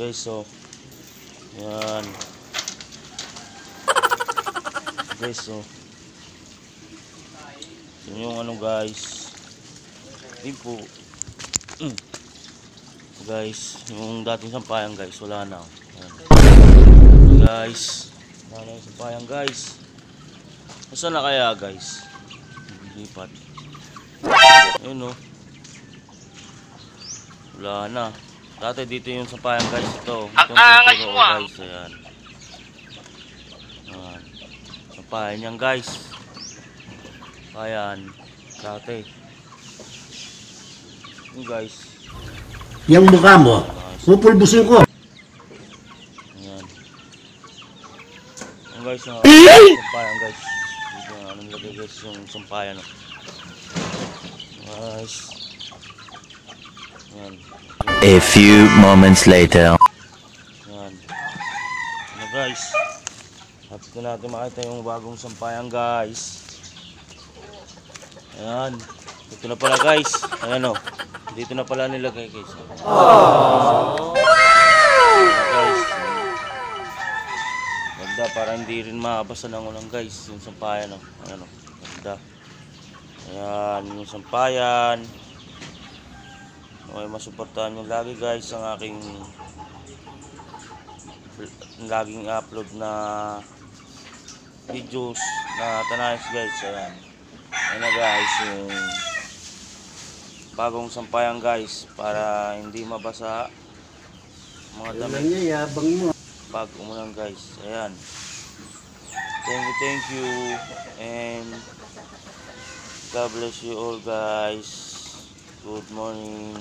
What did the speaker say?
guys, so yan guys, so yun yung ano guys, di po guys, yung dating sampayan guys, wala na. Ayan. Guys, wala na yung sampayan guys. Saan na kaya guys? Lipat. Ayun o. Wala na. Dati dito yung sampayan guys. Ito. Ang angas mo guys. Ayan. Ayan. Sampayan yan guys. Ayan. Dati. Yung guys. Yung mukha mo, pupulbusin ko. Ayan. Yung guys, yung sampayan guys. Dito yung anong lagay guys yung sampayan. Guys. Ayan. A few moments later. Ayan. Ano guys. Happy ko natin makita yung bagong sampayan guys. Ayan. Dito na pala guys. Ayan o. Dito na pala nilagay guys. Aww. Guys. Ganda para hindi rin makabasa ng ulang guys. Yung sampayan o. Ayan o. Ganda. Ayan. Yung sampayan. Okay, masuportahan nyo lagi guys ang aking laging upload na videos na tanayos guys. Ayan. Ayan na guys yung bagong sampayan guys para hindi mabasa mga damit pag umulan guys. Ayan. Thank you and God bless you all guys. Good morning.